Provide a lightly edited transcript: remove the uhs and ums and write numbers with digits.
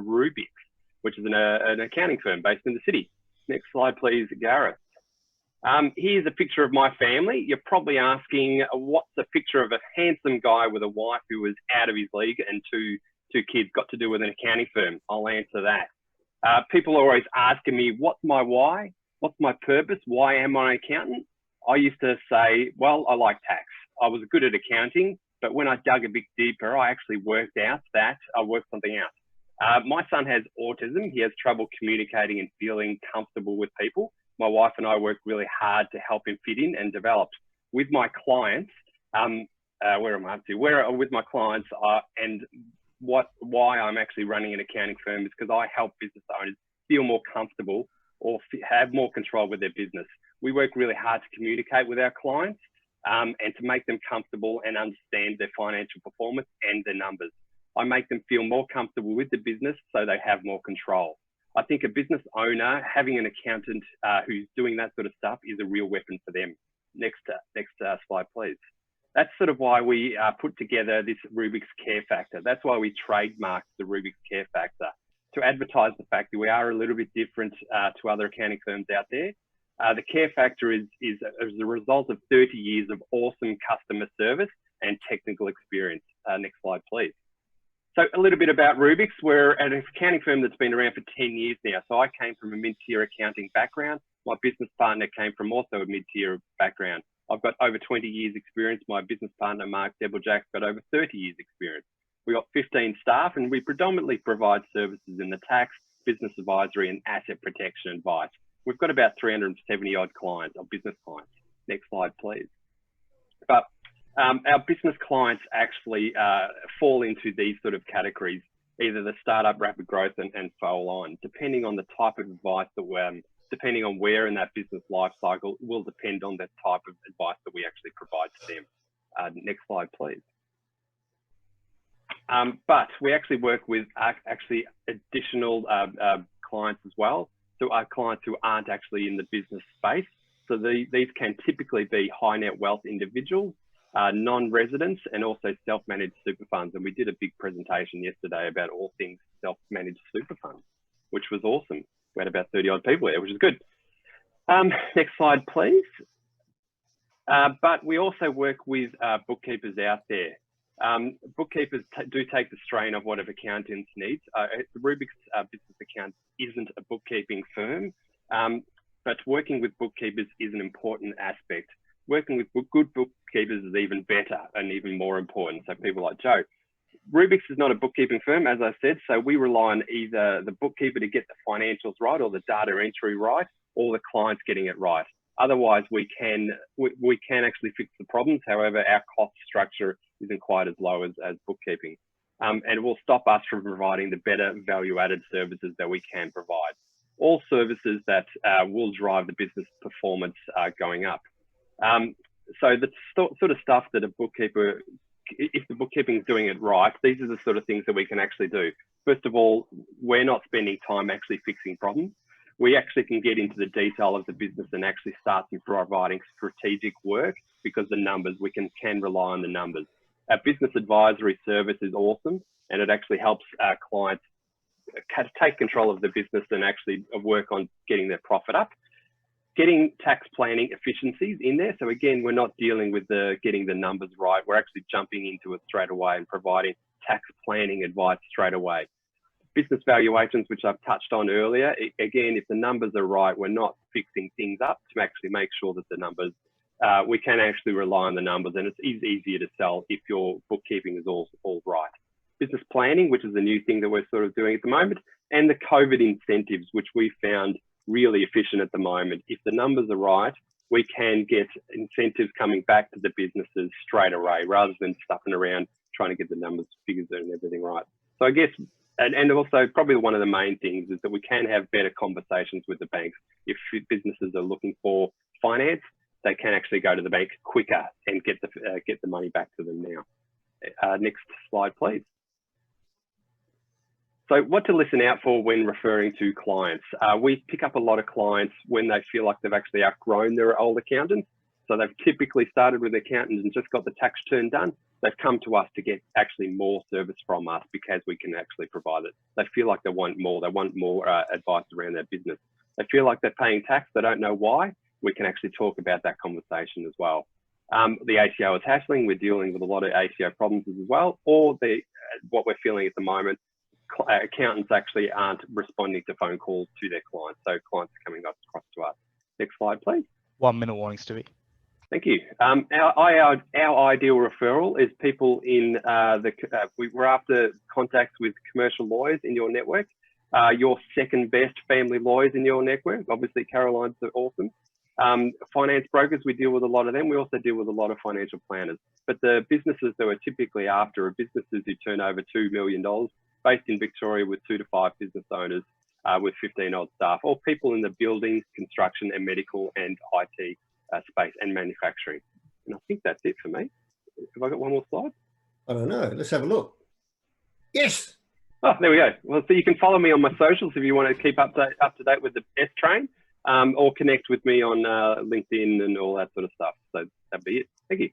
Rubiks, which is an accounting firm based in the city. Next slide, please, Gareth. Here's a picture of my family. You're probably asking, what's a picture of a handsome guy with a wife who was out of his league and two kids got to do with an accounting firm? I'll answer that. People are always asking me, what's my why? What's my purpose? Why am I an accountant? I used to say, well, I like tax. I was good at accounting, but when I dug a bit deeper, I actually worked out that I worked something out. My son has autism. He has trouble communicating and feeling comfortable with people. My wife and I work really hard to help him fit in and develop. With my clients, with my clients, and why I'm actually running an accounting firm is because I help business owners feel more comfortable or have more control with their business. We work really hard to communicate with our clients and to make them comfortable and understand their financial performance and their numbers. I make them feel more comfortable with the business so they have more control. I think a business owner having an accountant who's doing that sort of stuff is a real weapon for them. Next slide, please. That's sort of why we put together this Rubiks Care Factor. That's why we trademarked the Rubiks Care Factor, to advertise the fact that we are a little bit different to other accounting firms out there. The Care Factor is a result of 30 years of awesome customer service and technical experience. Next slide, please. So a little bit about Rubiks. We're an accounting firm that's been around for 10 years now. So I came from a mid-tier accounting background. My business partner came from also a mid-tier background. I've got over 20 years experience. My business partner, Mark Debblejack's got over 30 years experience. We've got 15 staff and we predominantly provide services in the tax, business advisory and asset protection advice. We've got about 370 odd clients, or business clients. Next slide, please. But our business clients actually fall into these sort of categories, either the startup, rapid growth and follow on, depending on the type of advice that depending on where in that business life cycle will depend on the type of advice that we actually provide to them. Next slide, please. But we actually work with additional clients as well. So our clients who aren't actually in the business space. So these can typically be high net wealth individuals, non-residents, and also self-managed super funds. And we did a big presentation yesterday about all things self-managed super funds, which was awesome. We had about 30 odd people there, which is good. Next slide, please. But we also work with bookkeepers out there. Bookkeepers do take the strain of what accountants need. The Rubiks Business Account isn't a bookkeeping firm, but working with bookkeepers is an important aspect. Working with good bookkeepers is even better and even more important. So people like Joe. Rubiks is not a bookkeeping firm, as I said, so we rely on either the bookkeeper to get the financials right or the data entry right, or the client's getting it right. Otherwise, we can actually fix the problems. However, our cost structure isn't quite as low as bookkeeping. And it will stop us from providing the better value-added services that we can provide. All services that will drive the business performance going up. So the sort of stuff that a bookkeeper, if the bookkeeping is doing it right, these are the sort of things that we can actually do. First of all, we're not spending time actually fixing problems. We actually can get into the detail of the business and actually start to providing strategic work because the numbers, we can rely on the numbers. Our business advisory service is awesome, and it actually helps our clients take control of the business and actually work on getting their profit up. Getting tax planning efficiencies in there. So again, we're not dealing with getting the numbers right. We're actually jumping into it straight away and providing tax planning advice straight away. Business valuations, which I've touched on earlier. Again, if the numbers are right, we're not fixing things up to actually make sure that the numbers, we can actually rely on the numbers, and it's easier to sell if your bookkeeping is all right. Business planning, which is a new thing that we're sort of doing at the moment, and the COVID incentives, which we found really efficient at the moment. If the numbers are right, we can get incentives coming back to the businesses straight away rather than stuffing around trying to get the numbers, figures and everything right. So I guess, and also probably one of the main things is that we can have better conversations with the banks. If businesses are looking for finance, they can actually go to the bank quicker and get the money back to them now. Next slide, please. So what to listen out for when referring to clients. We pick up a lot of clients when they feel like they've actually outgrown their old accountants. So they've typically started with accountants and just got the tax return done. they've come to us to get actually more service from us because we can actually provide it. They feel like they want more. They want more advice around their business. They feel like they're paying tax. They don't know why. We can actually talk about that conversation as well. The ATO is hassling. We're dealing with a lot of ATO problems as well. Or what we're feeling at the moment, accountants actually aren't responding to phone calls to their clients. So clients are coming across to us. Next slide, please. 1 minute warning, Stewie. Thank you. Our ideal referral is people in we're after contacts with commercial lawyers in your network, your second best family lawyers in your network. Obviously, Caroline's are awesome. Finance brokers, we deal with a lot of them. We also deal with a lot of financial planners. But the businesses that we're typically after are businesses who turn over $2 million, based in Victoria with 2 to 5 business owners with 15 odd staff, or people in the buildings, construction and medical and IT space and manufacturing. And I think that's it for me. Have I got one more slide? I don't know. Let's have a look. Yes. Oh, there we go. Well, so you can follow me on my socials if you want to keep up to date with the S Train, or connect with me on LinkedIn and all that sort of stuff. So that'd be it. Thank you.